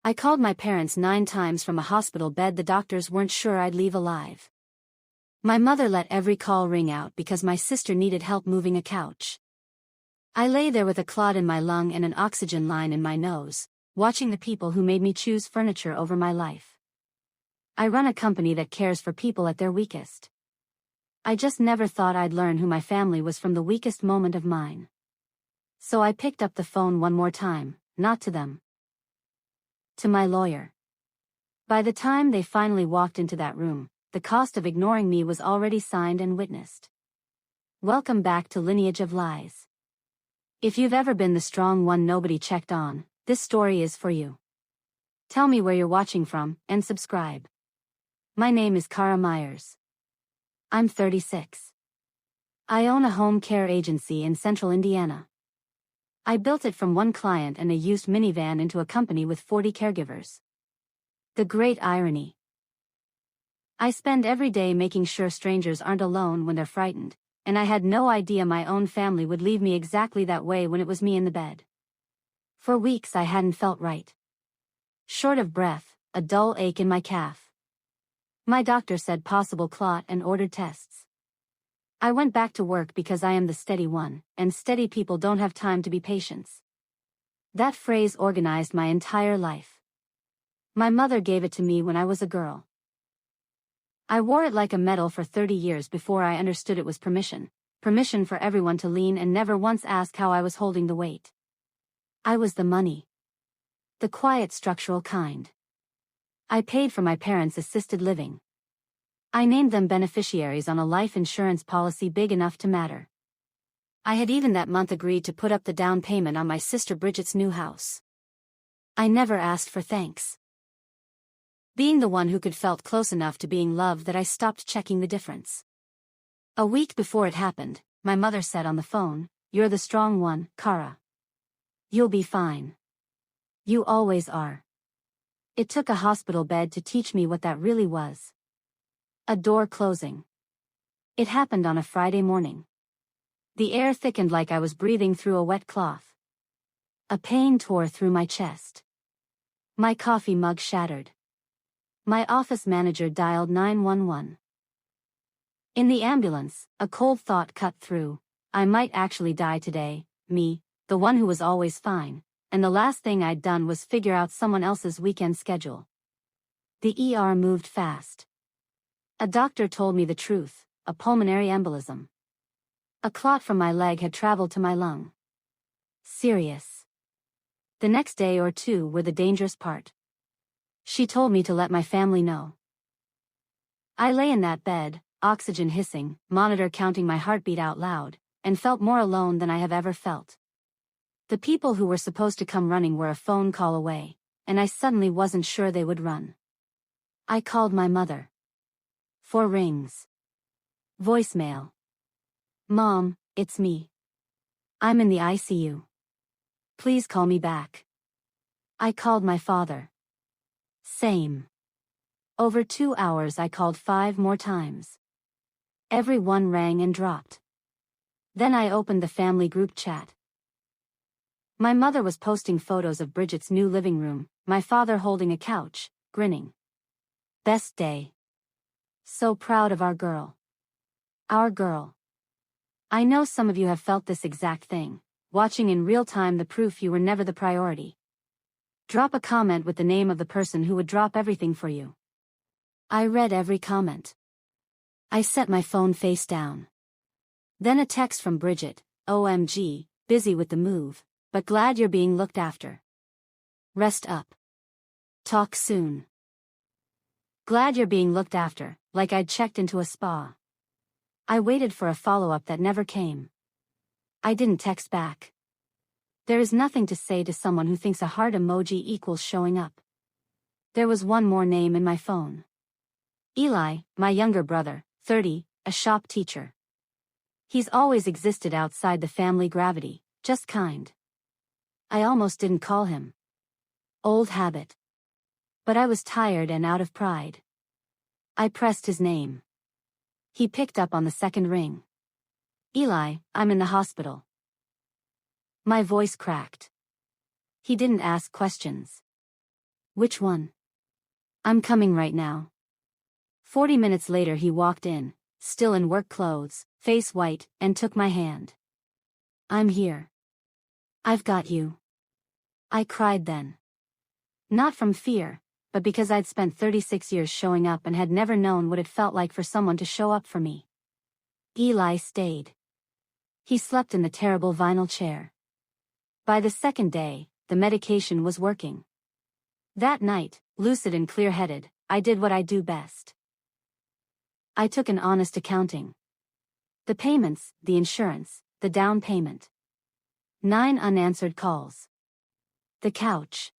I called my parents 9 times from a hospital bed. The doctors weren't sure I'd leave alive. My mother let every call ring out because my sister needed help moving a couch. I lay there with a clot in my lung and an oxygen line in my nose, watching the people who made me choose furniture over my life. I run a company that cares for people at their weakest. I just never thought I'd learn who my family was from the weakest moment of mine. So I picked up the phone one more time, not to them. To my lawyer. By the time they finally walked into that room, the cost of ignoring me was already signed and witnessed. Welcome back to Lineage of Lies. If you've ever been the strong one nobody checked on, this story is for you. Tell me where you're watching from, and subscribe. My name is Kara Myers. I'm 36. I own a home care agency in central Indiana. I built it from one client and a used minivan into a company with 40 caregivers. The great irony. I spend every day making sure strangers aren't alone when they're frightened, and I had no idea my own family would leave me exactly that way when it was me in the bed. For weeks I hadn't felt right. Short of breath, a dull ache in my calf. My doctor said possible clot and ordered tests. I went back to work because I am the steady one, and steady people don't have time to be patients. That phrase organized my entire life. My mother gave it to me when I was a girl. I wore it like a medal for 30 years before I understood it was permission for everyone to lean and never once ask how I was holding the weight. I was the money. The quiet structural kind. I paid for my parents' assisted living. I named them beneficiaries on a life insurance policy big enough to matter. I had even that month agreed to put up the down payment on my sister Bridget's new house. I never asked for thanks. Being the one who could felt close enough to being loved that I stopped checking the difference. A week before it happened, my mother said on the phone, "You're the strong one, Kara. You'll be fine. You always are." It took a hospital bed to teach me what that really was. A door closing. It happened on a Friday morning. The air thickened like I was breathing through a wet cloth. A pain tore through my chest. My coffee mug shattered. My office manager dialed 911. In the ambulance, a cold thought cut through. I might actually die today, me, the one who was always fine, and the last thing I'd done was figure out someone else's weekend schedule. The ER moved fast. A doctor told me the truth, a pulmonary embolism. A clot from my leg had traveled to my lung. Serious. The next day or two were the dangerous part. She told me to let my family know. I lay in that bed, oxygen hissing, monitor counting my heartbeat out loud, and felt more alone than I have ever felt. The people who were supposed to come running were a phone call away, and I suddenly wasn't sure they would run. I called my mother. 4 rings. Voicemail. "Mom, it's me. I'm in the ICU. Please call me back." I called my father. Same. Over 2 hours I called 5 more times. Every one rang and dropped. Then I opened the family group chat. My mother was posting photos of Bridget's new living room, my father holding a couch, grinning. Best day. So proud of our girl. Our girl. I know some of you have felt this exact thing, watching in real time the proof you were never the priority. Drop a comment with the name of the person who would drop everything for you. I read every comment. I set my phone face down. Then a text from Bridget, "OMG, busy with the move, but glad you're being looked after. Rest up. Talk soon." Glad you're being looked after, like I'd checked into a spa. I waited for a follow-up that never came. I didn't text back. There is nothing to say to someone who thinks a heart emoji equals showing up. There was one more name in my phone. Eli, my younger brother, 30, a shop teacher. He's always existed outside the family gravity, just kind. I almost didn't call him. Old habit. But I was tired and out of pride. I pressed his name. He picked up on the second ring. "Eli, I'm in the hospital." My voice cracked. He didn't ask questions. Which one? I'm coming right now. 40 minutes later he walked in, still in work clothes, face white, and took my hand. I'm here. I've got you. I cried then. Not from fear, but because I'd spent 36 years showing up and had never known what it felt like for someone to show up for me. Eli stayed. He slept in the terrible vinyl chair. By the second day, the medication was working. That night, lucid and clear-headed, I did what I do best. I took an honest accounting. The payments, the insurance, the down payment. 9 unanswered calls. The couch.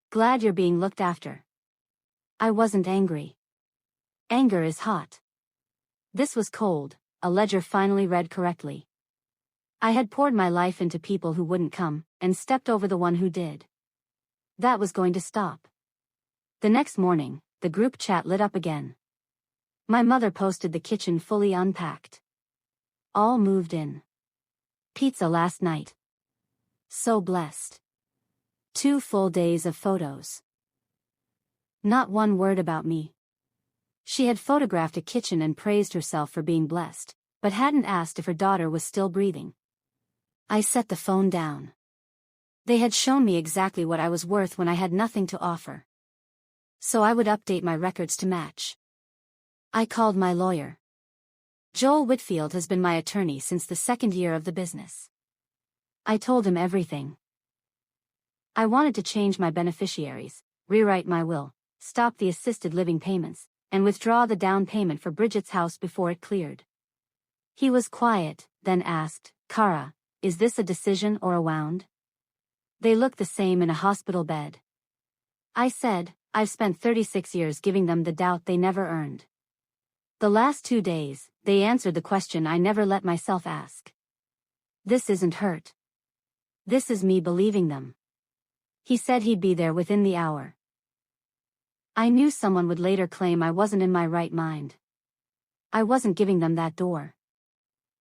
Glad you're being looked after. I wasn't angry. Anger is hot. This was cold, a ledger finally read correctly. I had poured my life into people who wouldn't come, and stepped over the one who did. That was going to stop. The next morning, the group chat lit up again. My mother posted the kitchen fully unpacked. All moved in. Pizza last night. So blessed. 2 full days of photos. Not one word about me. She had photographed a kitchen and praised herself for being blessed, but hadn't asked if her daughter was still breathing. I set the phone down. They had shown me exactly what I was worth when I had nothing to offer. So I would update my records to match. I called my lawyer. Joel Whitfield has been my attorney since the 2nd year of the business. I told him everything. I wanted to change my beneficiaries, rewrite my will, stop the assisted living payments, and withdraw the down payment for Bridget's house before it cleared. He was quiet, then asked, "Kara, is this a decision or a wound?" They looked the same in a hospital bed. I said, I've spent 36 years giving them the doubt they never earned. The last 2 days, they answered the question I never let myself ask. This isn't hurt. This is me believing them. He said he'd be there within the hour. I knew someone would later claim I wasn't in my right mind. I wasn't giving them that door.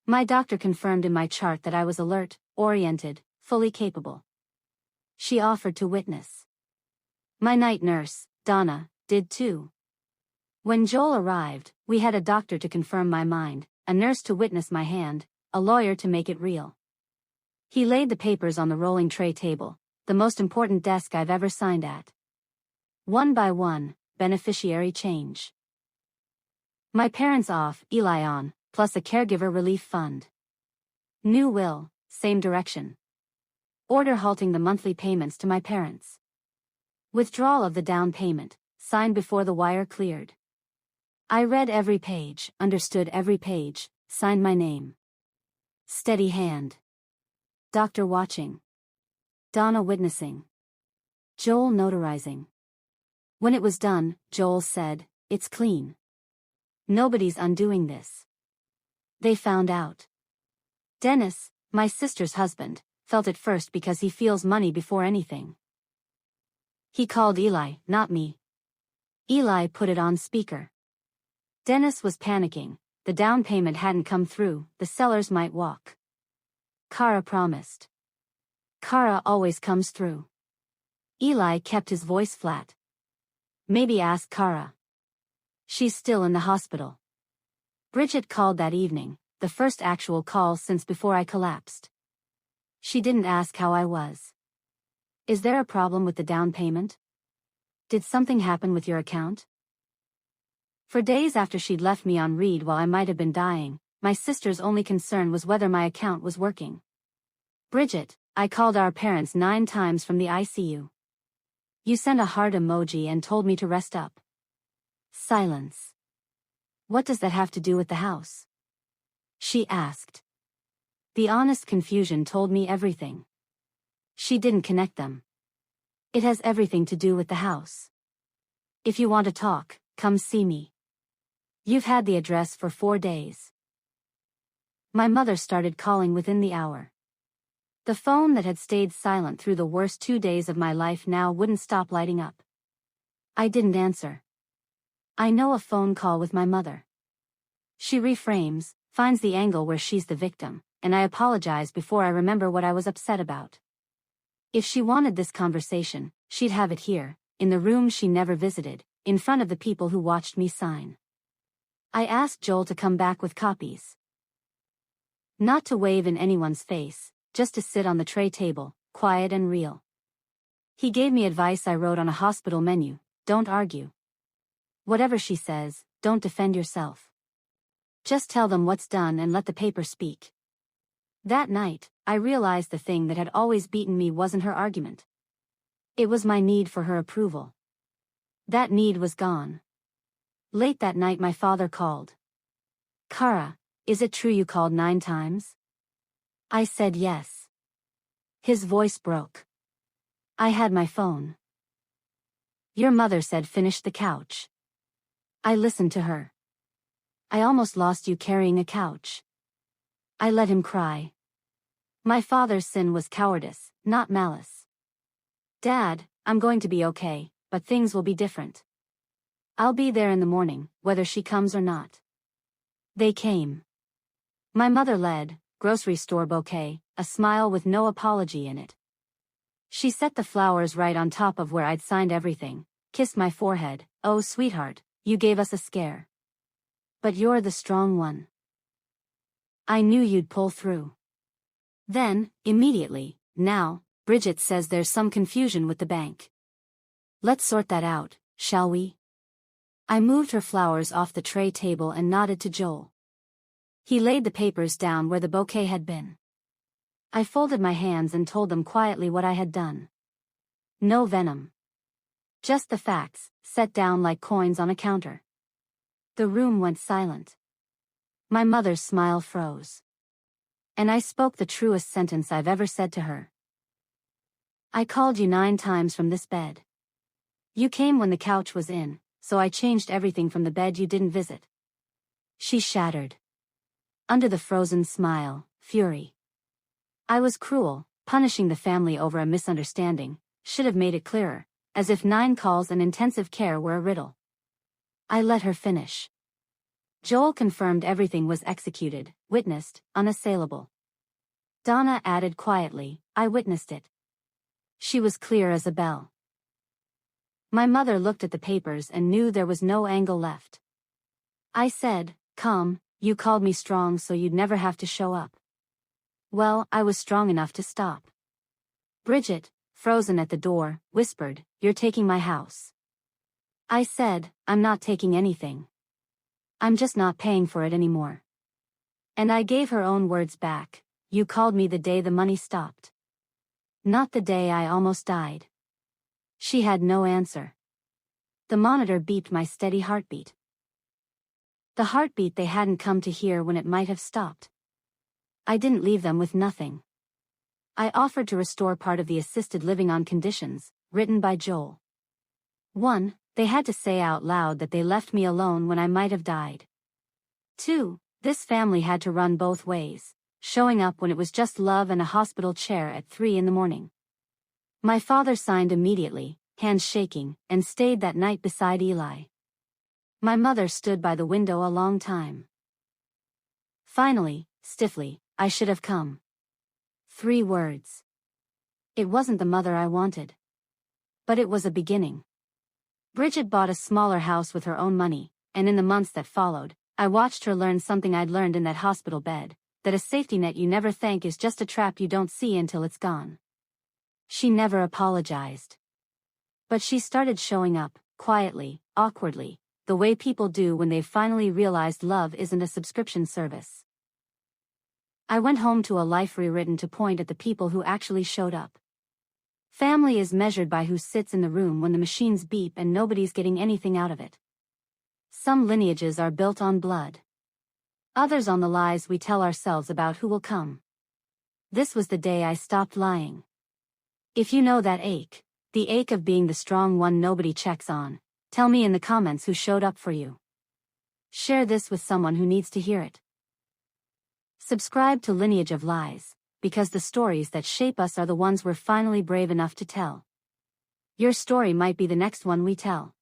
My doctor confirmed in my chart that I was alert, oriented, fully capable. She offered to witness. My night nurse, Donna, did too. When Joel arrived, we had a doctor to confirm my mind, a nurse to witness my hand, a lawyer to make it real. He laid the papers on the rolling tray table, the most important desk I've ever signed at. One by one, beneficiary change. My parents off, Eli on, plus a caregiver relief fund. New will, same direction. Order halting the monthly payments to my parents. Withdrawal of the down payment, signed before the wire cleared. I read every page, understood every page, signed my name. Steady hand. Doctor watching. Donna witnessing. Joel notarizing. When it was done, Joel said, "It's clean. Nobody's undoing this." They found out. Dennis, my sister's husband, felt it first because he feels money before anything. He called Eli, not me. Eli put it on speaker. Dennis was panicking. The down payment hadn't come through, the sellers might walk. Kara promised. Kara always comes through. Eli kept his voice flat. Maybe ask Kara. She's still in the hospital. Bridget called that evening, the first actual call since before I collapsed. She didn't ask how I was. Is there a problem with the down payment? Did something happen with your account? For days after she'd left me on read while I might have been dying, my sister's only concern was whether my account was working. Bridget, I called our parents 9 times from the ICU. You sent a heart emoji and told me to rest up. Silence. What does that have to do with the house? She asked. The honest confusion told me everything. She didn't connect them. It has everything to do with the house. If you want to talk, come see me. You've had the address for 4 days. My mother started calling within the hour. The phone that had stayed silent through the worst 2 days of my life now wouldn't stop lighting up. I didn't answer. I know a phone call with my mother. She reframes, finds the angle where she's the victim, and I apologize before I remember what I was upset about. If she wanted this conversation, she'd have it here, in the room she never visited, in front of the people who watched me sign. I asked Joel to come back with copies. Not to wave in anyone's face, just to sit on the tray table, quiet and real. He gave me advice I wrote on a hospital menu: don't argue. Whatever she says, don't defend yourself. Just tell them what's done and let the paper speak. That night, I realized the thing that had always beaten me wasn't her argument. It was my need for her approval. That need was gone. Late that night my father called. "Kara, is it true you called 9 times?" I said yes. His voice broke. I had my phone. "Your mother said finish the couch." I listened to her. "I almost lost you carrying a couch." I let him cry. My father's sin was cowardice, not malice. "Dad, I'm going to be okay, but things will be different. I'll be there in the morning, whether she comes or not." They came. My mother led, grocery store bouquet, a smile with no apology in it. She set the flowers right on top of where I'd signed everything, kissed my forehead. "Oh sweetheart, you gave us a scare. But you're the strong one. I knew you'd pull through." Then, immediately, "Now, Bridget says there's some confusion with the bank. Let's sort that out, shall we?" I moved her flowers off the tray table and nodded to Joel. He laid the papers down where the bouquet had been. I folded my hands and told them quietly what I had done. No venom. Just the facts, set down like coins on a counter. The room went silent. My mother's smile froze. And I spoke the truest sentence I've ever said to her. "I called you 9 times from this bed. You came when the couch was in, so I changed everything from the bed you didn't visit." She shattered. Under the frozen smile, fury. I was cruel, punishing the family over a misunderstanding, should have made it clearer, as if 9 calls and intensive care were a riddle. I let her finish. Joel confirmed everything was executed, witnessed, unassailable. Donna added quietly, "I witnessed it." She was clear as a bell. My mother looked at the papers and knew there was no angle left. I said, "Come, you called me strong so you'd never have to show up." Well, I was strong enough to stop. Bridget, frozen at the door, whispered, "You're taking my house." I said, "I'm not taking anything. I'm just not paying for it anymore." And I gave her own words back, "You called me the day the money stopped. Not the day I almost died." She had no answer. The monitor beeped my steady heartbeat. The heartbeat they hadn't come to hear when it might have stopped. I didn't leave them with nothing. I offered to restore part of the assisted living on conditions, written by Joel. 1. They had to say out loud that they left me alone when I might have died. 2. This family had to run both ways, showing up when it was just love and a hospital chair at 3 in the morning. My father signed immediately, hands shaking, and stayed that night beside Eli. My mother stood by the window a long time. Finally, stiffly, "I should have come." 3 words. It wasn't the mother I wanted. But it was a beginning. Bridget bought a smaller house with her own money, and in the months that followed, I watched her learn something I'd learned in that hospital bed, that a safety net you never thank is just a trap you don't see until it's gone. She never apologized. But she started showing up, quietly, awkwardly, the way people do when they've finally realized love isn't a subscription service. I went home to a life rewritten to point at the people who actually showed up. Family is measured by who sits in the room when the machines beep and nobody's getting anything out of it. Some lineages are built on blood. Others on the lies we tell ourselves about who will come. This was the day I stopped lying. If you know that ache, the ache of being the strong one nobody checks on, tell me in the comments who showed up for you. Share this with someone who needs to hear it. Subscribe to Lineage of Lies, because the stories that shape us are the ones we're finally brave enough to tell. Your story might be the next one we tell.